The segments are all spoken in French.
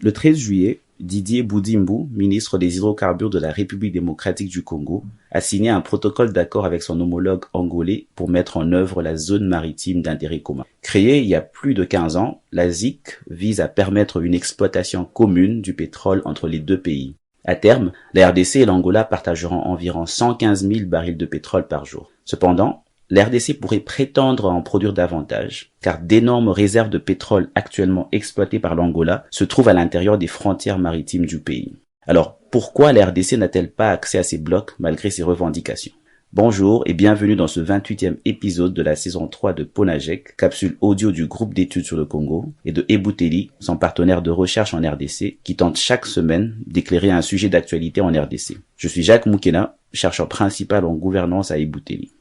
Le 13 juillet, Didier Boudimbu, ministre des Hydrocarbures de la République démocratique du Congo, a signé un protocole d'accord avec son homologue angolais pour mettre en œuvre la zone maritime d'intérêt commun. Créée il y a plus de 15 ans, la ZIC vise à permettre une exploitation commune du pétrole entre les deux pays. À terme, la RDC et l'Angola partageront environ 115 000 barils de pétrole par jour. Cependant, la RDC pourrait prétendre à en produire davantage, car d'énormes réserves de pétrole actuellement exploitées par l'Angola se trouvent à l'intérieur des frontières maritimes du pays. Alors, pourquoi la RDC n'a-t-elle pas accès à ces blocs malgré ses revendications? Bonjour et bienvenue dans ce 28e épisode de la saison 3 de Ponajek, capsule audio du groupe d'études sur le Congo, et de Ebouteli, son partenaire de recherche en RDC, qui tente chaque semaine d'éclairer un sujet d'actualité en RDC. Je suis Jacques Moukena, chercheur principal en gouvernance à Ebouteli.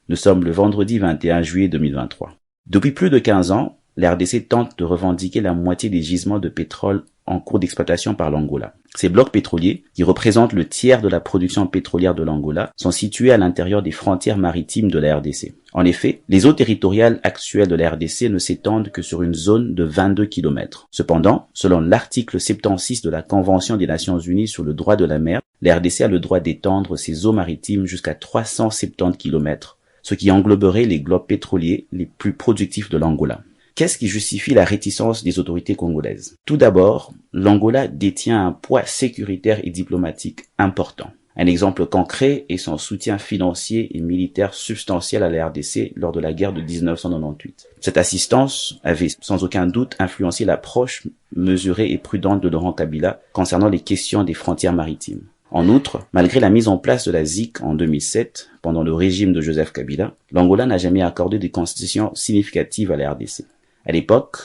Nous sommes le vendredi 21 juillet 2023. Depuis plus de 15 ans, la RDC tente de revendiquer la moitié des gisements de pétrole en cours d'exploitation par l'Angola. Ces blocs pétroliers, qui représentent le tiers de la production pétrolière de l'Angola, sont situés à l'intérieur des frontières maritimes de la RDC. En effet, les eaux territoriales actuelles de la RDC ne s'étendent que sur une zone de 22 km. Cependant, selon l'article 76 de la Convention des Nations Unies sur le droit de la mer, la RDC a le droit d'étendre ses eaux maritimes jusqu'à 370 km, ce qui engloberait les globes pétroliers les plus productifs de l'Angola. Qu'est-ce qui justifie la réticence des autorités congolaises? Tout d'abord, l'Angola détient un poids sécuritaire et diplomatique important. Un exemple concret est son soutien financier et militaire substantiel à la RDC lors de la guerre de 1998. Cette assistance avait sans aucun doute influencé l'approche mesurée et prudente de Laurent Kabila concernant les questions des frontières maritimes. En outre, malgré la mise en place de la ZIC en 2007, pendant le régime de Joseph Kabila, l'Angola n'a jamais accordé des concessions significatives à la RDC. À l'époque,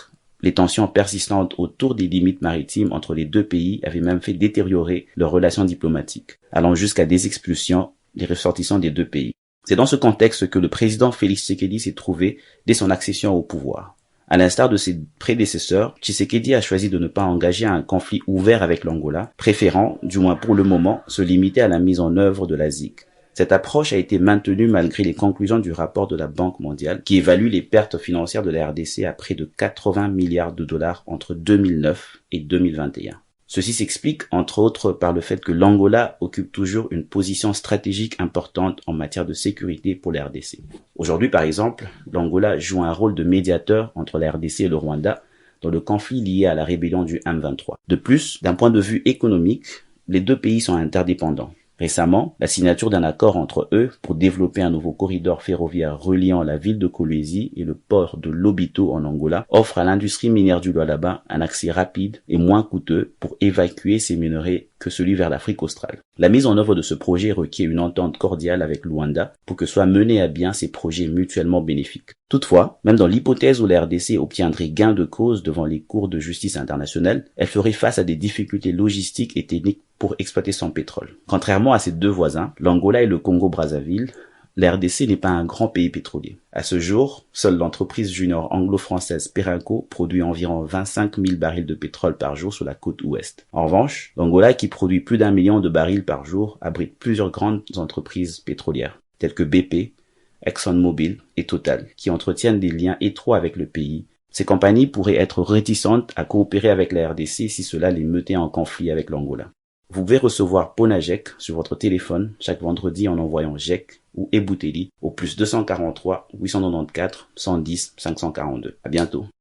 les tensions persistantes autour des limites maritimes entre les deux pays avaient même fait détériorer leurs relations diplomatiques, allant jusqu'à des expulsions des ressortissants des deux pays. C'est dans ce contexte que le président Félix Tshisekedi s'est trouvé dès son accession au pouvoir. À l'instar de ses prédécesseurs, Tshisekedi a choisi de ne pas engager un conflit ouvert avec l'Angola, préférant, du moins pour le moment, se limiter à la mise en œuvre de la ZIC. Cette approche a été maintenue malgré les conclusions du rapport de la Banque mondiale qui évalue les pertes financières de la RDC à près de 80 milliards de dollars entre 2009 et 2021. Ceci s'explique entre autres par le fait que l'Angola occupe toujours une position stratégique importante en matière de sécurité pour la RDC. Aujourd'hui par exemple, l'Angola joue un rôle de médiateur entre la RDC et le Rwanda dans le conflit lié à la rébellion du M23. De plus, d'un point de vue économique, les deux pays sont interdépendants. Récemment, la signature d'un accord entre eux pour développer un nouveau corridor ferroviaire reliant la ville de Kolwezi et le port de Lobito en Angola offre à l'industrie minière du Lualaba un accès rapide et moins coûteux pour évacuer ces minerais que celui vers l'Afrique australe. La mise en œuvre de ce projet requiert une entente cordiale avec Luanda pour que soient menés à bien ces projets mutuellement bénéfiques. Toutefois, même dans l'hypothèse où la RDC obtiendrait gain de cause devant les cours de justice internationale, elle ferait face à des difficultés logistiques et techniques pour exploiter son pétrole. Contrairement à ses deux voisins, l'Angola et le Congo-Brazzaville, la RDC n'est pas un grand pays pétrolier. À ce jour, seule l'entreprise junior anglo-française Perenco produit environ 25 000 barils de pétrole par jour sur la côte ouest. En revanche, l'Angola, qui produit plus d'1 million de barils par jour, abrite plusieurs grandes entreprises pétrolières, telles que BP, ExxonMobil et Total, qui entretiennent des liens étroits avec le pays. Ces compagnies pourraient être réticentes à coopérer avec la RDC si cela les mettait en conflit avec l'Angola. Vous pouvez recevoir Ponajek sur votre téléphone chaque vendredi en envoyant JEC ou Ebouteli au +243 894 110 542. À bientôt.